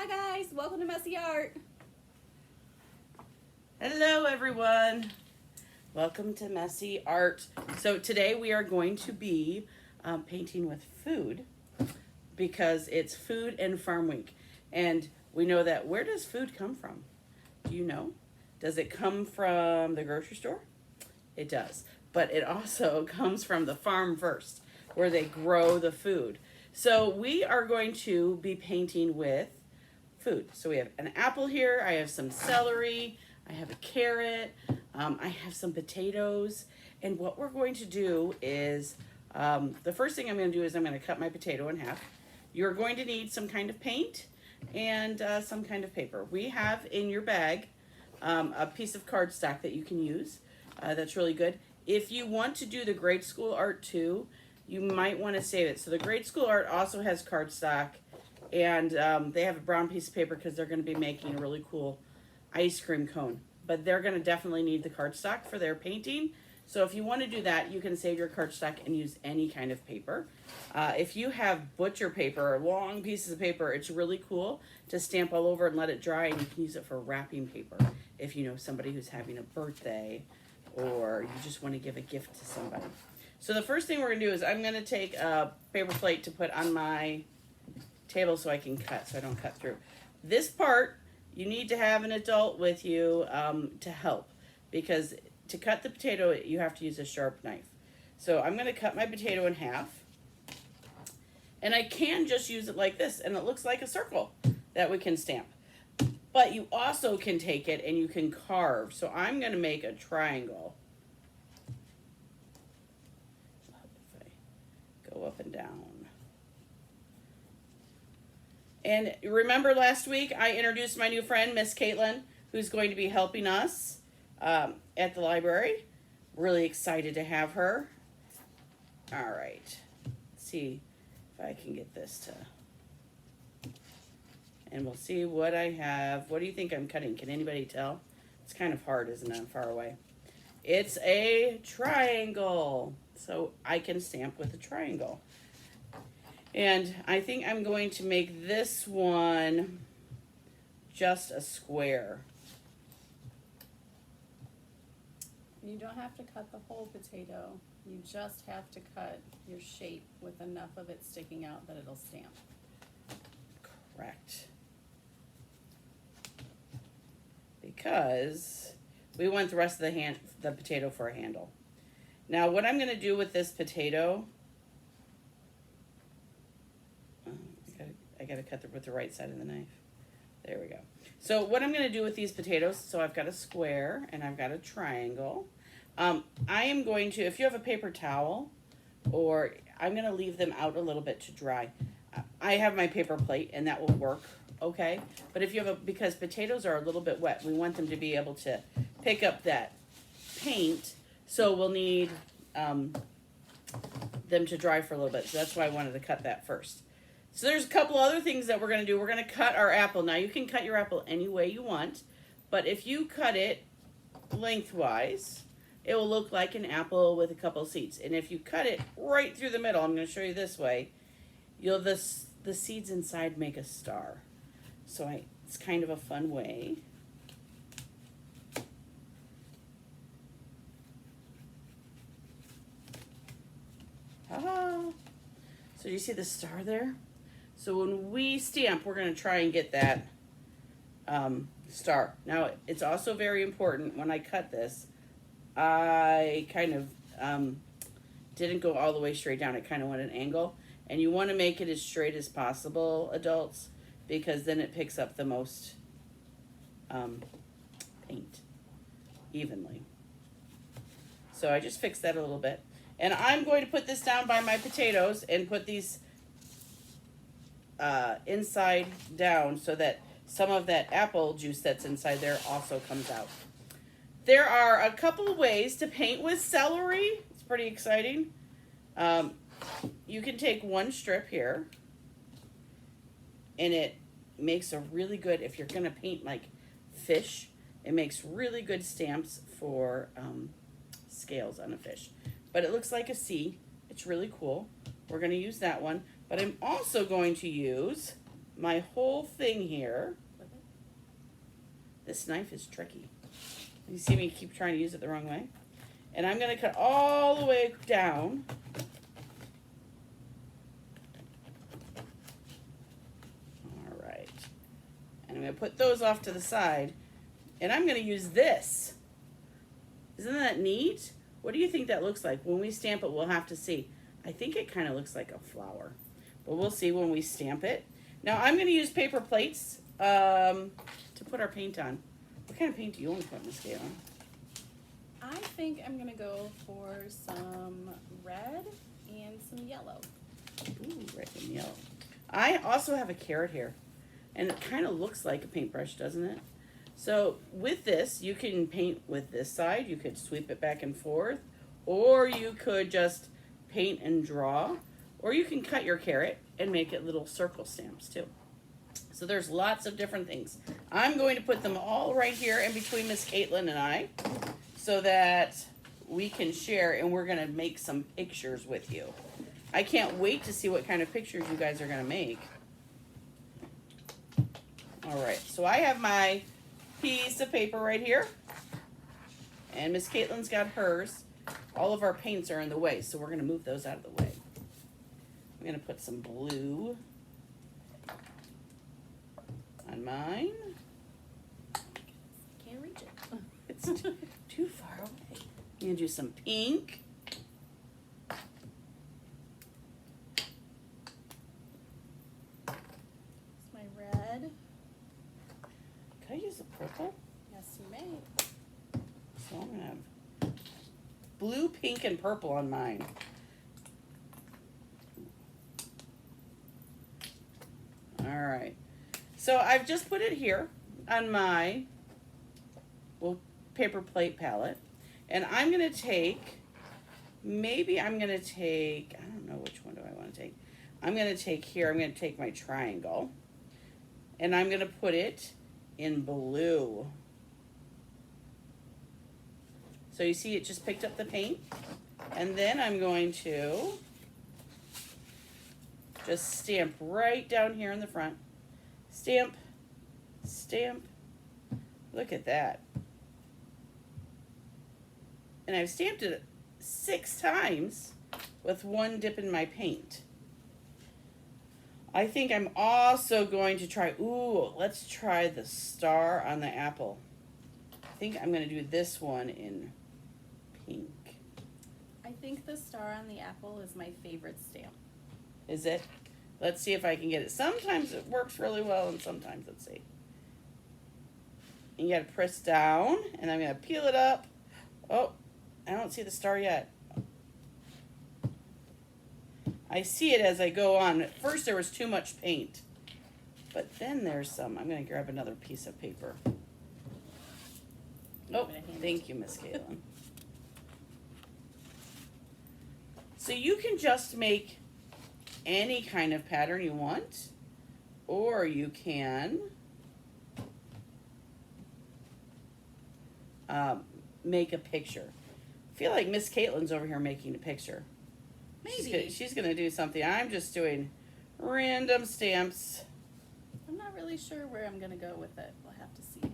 Hi guys, welcome to Messy Art. Hello everyone. Welcome to Messy Art. So today we are going to be painting with food because it's Food and Farm Week. And we know that where does food come from? Do you know? Does it come from the grocery store? It does. But it also comes from the farm first, where they grow the food. So we are going to be painting with food. So we have an apple here, I have some celery, I have a carrot, I have some potatoes. And what we're going to do is, the first thing I'm going to do is I'm going to cut my potato in half. You're going to need some kind of paint and some kind of paper. We have in your bag a piece of cardstock that you can use. That's really good. If you want to do the grade school art too, you might want to save it. So the grade school art also has cardstock, and they have a brown piece of paper because they're going to be making a really cool ice cream cone. But they're going to definitely need the cardstock for their painting. So if you want to do that, you can save your cardstock and use any kind of paper. If you have butcher paper or long pieces of paper, it's really cool to stamp all over and let it dry, and you can use it for wrapping paper if you know somebody who's having a birthday or you just want to give a gift to somebody. So the first thing we're going to do is I'm going to take a paper plate to put on my table so I can cut, so I don't cut through. This part, you need to have an adult with you to help, because to cut the potato, you have to use a sharp knife. So I'm going to cut my potato in half, and I can just use it like this, and it looks like a circle that we can stamp. But you also can take it and you can carve. So I'm going to make a triangle. If I go up and down. And remember last week I introduced my new friend, Miss Katelyn, who's going to be helping us at the library. Really excited to have her. All right. Let's see if I can get this to... And we'll see what I have. What do you think I'm cutting? Can anybody tell? It's kind of hard, isn't it? I'm far away. It's a triangle. So I can stamp with a triangle. And I think I'm going to make this one just a square. You don't have to cut the whole potato. You just have to cut your shape with enough of it sticking out that it'll stamp. Correct. Because we want the rest of the potato for a handle. Now what I'm going to do with this potato, I got to cut it with the right side of the knife. There we go. So what I'm going to do with these potatoes, so I've got a square and I've got a triangle. I am going to, if you have a paper towel, or I'm going to leave them out a little bit to dry. I have my paper plate and that will work okay. But if you have because potatoes are a little bit wet, we want them to be able to pick up that paint. So we'll need them to dry for a little bit. So that's why I wanted to cut that first. So there's a couple other things that we're going to do. We're going to cut our apple. Now you can cut your apple any way you want, but if you cut it lengthwise, it will look like an apple with a couple seeds. And if you cut it right through the middle, I'm going to show you this way, the seeds inside make a star. So it's kind of a fun way. Ah. So you see the star there? So when we stamp, we're going to try and get that star. Now, it's also very important when I cut this, I kind of didn't go all the way straight down. It kind of went at an angle. And you want to make it as straight as possible, adults, because then it picks up the most paint evenly. So I just fixed that a little bit. And I'm going to put this down by my potatoes and put these inside down so that some of that apple juice that's inside there also comes out. There are a couple of ways to paint with celery. It's pretty exciting. You can take one strip here, and it makes a really good, if you're going to paint like fish, it makes really good stamps for scales on a fish. But it looks like a C. It's really cool. We're going to use that one. But I'm also going to use my whole thing here. This knife is tricky. You see me keep trying to use it the wrong way? And I'm going to cut all the way down. All right. And I'm going to put those off to the side. And I'm going to use this. Isn't that neat? What do you think that looks like? When we stamp it, we'll have to see. I think it kind of looks like a flower. But we'll see when we stamp it. Now I'm going to use paper plates to put our paint on. What kind of paint do you want to put, Miss Katelyn? I think I'm gonna go for some red and some yellow. Ooh, red and yellow. I also have a carrot here. And it kind of looks like a paintbrush, doesn't it? So with this, you can paint with this side. You could sweep it back and forth. Or you could just paint and draw. Or you can cut your carrot and make it little circle stamps too. So there's lots of different things. I'm going to put them all right here in between Miss Katelyn and I so that we can share, and we're going to make some pictures with you. I can't wait to see what kind of pictures you guys are going to make. All right, so I have my piece of paper right here, and Miss Katelyn's got hers. All of our paints are in the way, so we're going to move those out of the way. I'm going to put some blue on mine. Can't reach it. It's too far away. I'm going to do some pink. It's my red. Can I use a purple? Yes, you may. So I'm going to have blue, pink, and purple on mine. All right. So I've just put it here on my paper plate palette. And I'm going to take, maybe I'm going to take, I don't know which one do I want to take. I'm going to take here, I'm going to take my triangle. And I'm going to put it in blue. So you see it just picked up the paint. And then I'm going to just stamp right down here in the front. Stamp, stamp. Look at that. And I've stamped it 6 times with one dip in my paint. I think I'm also going to try, let's try the star on the apple. I think I'm going to do this one in pink. I think the star on the apple is my favorite stamp. Is it? Let's see if I can get it. Sometimes it works really well and sometimes, let's see. And you got to press down and I'm going to peel it up. Oh, I don't see the star yet. I see it as I go on. At first there was too much paint. But then there's some. I'm going to grab another piece of paper. Oh, thank you, Miss Katelyn. So you can just make any kind of pattern you want. Or you can make a picture. I feel like Miss Katelyn's over here making a picture. Maybe. She's gonna do something. I'm just doing random stamps. I'm not really sure where I'm gonna go with it. We'll have to see.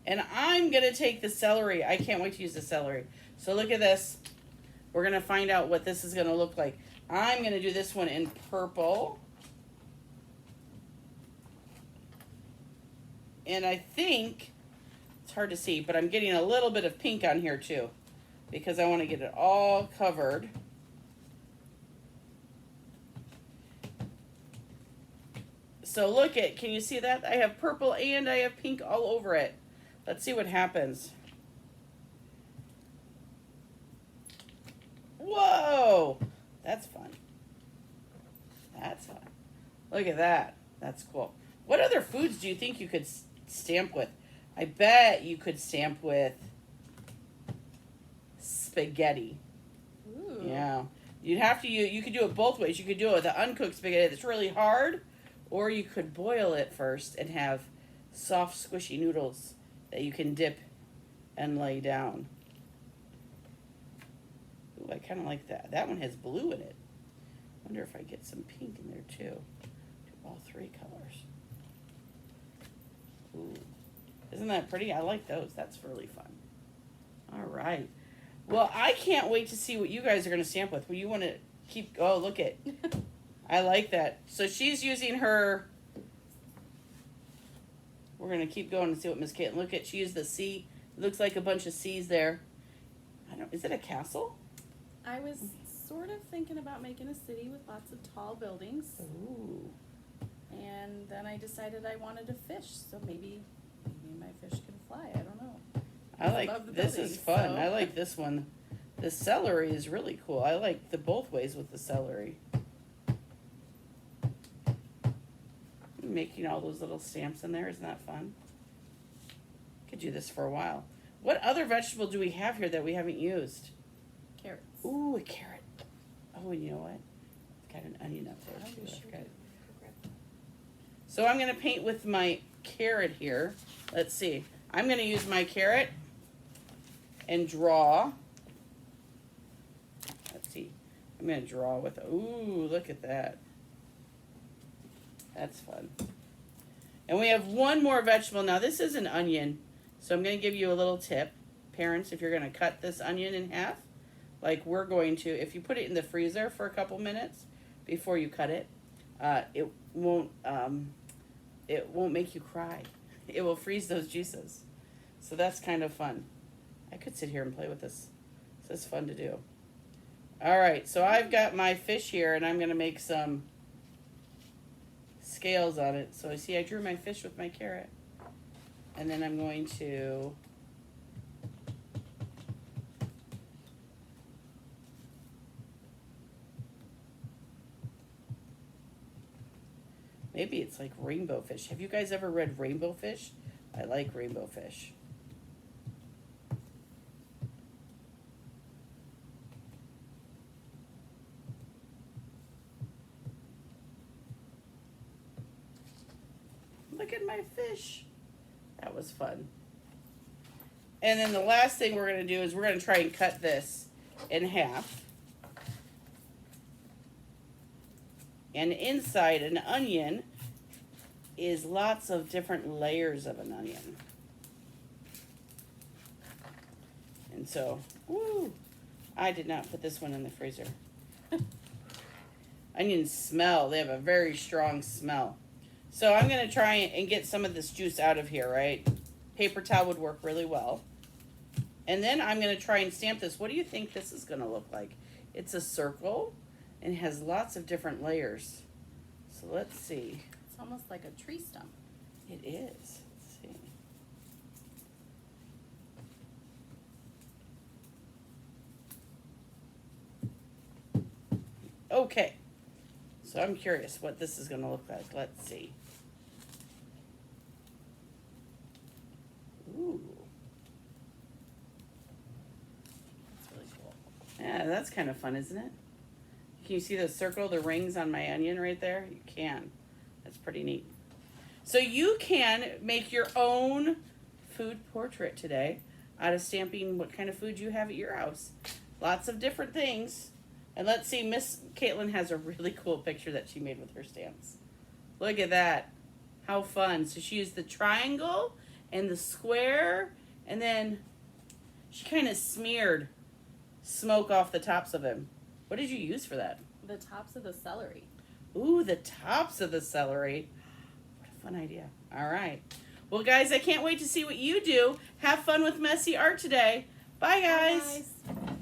And I'm gonna take the celery. I can't wait to use the celery. So look at this. We're gonna find out what this is gonna look like. I'm gonna do this one in purple. And I think, it's hard to see, but I'm getting a little bit of pink on here too, because I want to get it all covered. So look at, can you see that? I have purple and I have pink all over it. Let's see what happens. Whoa, that's fun. That's fun. Look at that. That's cool. What other foods do you think you could stamp with? I bet you could stamp with spaghetti. Ooh. Yeah. You'd have to you could do it both ways. You could do it with the uncooked spaghetti that's really hard, or you could boil it first and have soft, squishy noodles that you can dip and lay down. Ooh, I kind of like that. That one has blue in it. Wonder if I get some pink in there too. Do all 3 colors. Isn't that pretty? I like those. That's really fun. All right. Well, I can't wait to see what you guys are going to stamp with. Well, you want to keep... Oh, look at... I like that. So she's using her... We're going to keep going and see what Miss Katelyn... Look at... She used the C. It looks like a bunch of C's there. I don't... Is it a castle? I was sort of thinking about making a city with lots of tall buildings. Ooh. And then I decided I wanted a fish. So maybe my fish can fly. I don't know. I like... This is fun. I like this one. The celery is really cool. I like the both ways with the celery. Making all those little stamps in there. Isn't that fun? Could do this for a while. What other vegetable do we have here that we haven't used? Carrots. Ooh, a carrot. Oh, and you know what? It's got an onion up there too. I forgot. So I'm going to paint with my carrot here. Let's see. I'm going to use my carrot and draw. Let's see. I'm going to draw with... Ooh, look at that. That's fun. And we have one more vegetable. Now, this is an onion. So I'm going to give you a little tip. Parents, if you're going to cut this onion in half, like we're going to, if you put it in the freezer for a couple minutes before you cut it, it won't make you cry. It will freeze those juices. So that's kind of fun. I could sit here and play with this. This is fun to do. All right, so I've got my fish here, and I'm going to make some scales on it. So I see I drew my fish with my carrot. And then I'm going to maybe it's like rainbow fish. Have you guys ever read Rainbow Fish? I like Rainbow Fish. Look at my fish. That was fun. And then the last thing we're going to do is we're going to try and cut this in half. And inside an onion is lots of different layers of an onion. And so, woo, I did not put this one in the freezer. Onions smell. They have a very strong smell. So I'm going to try and get some of this juice out of here, right? Paper towel would work really well. And then I'm going to try and stamp this. What do you think this is going to look like? It's a circle and it has lots of different layers. So let's see. It's almost like a tree stump. It is. Let's see. Okay. So I'm curious what this is going to look like. Let's see. Ooh. That's really cool. Yeah, that's kind of fun, isn't it? Can you see the circle, the rings on my onion right there? You can. That's pretty neat. So you can make your own food portrait today out of stamping what kind of food you have at your house. Lots of different things. And let's see, Miss Katelyn has a really cool picture that she made with her stamps. Look at that. How fun. So she used the triangle and the square, and then she kind of smeared smoke off the tops of them. What did you use for that? The tops of the celery. Ooh, the tops of the celery. What a fun idea. All right. Well, guys, I can't wait to see what you do. Have fun with messy art today. Bye, guys. Bye, guys.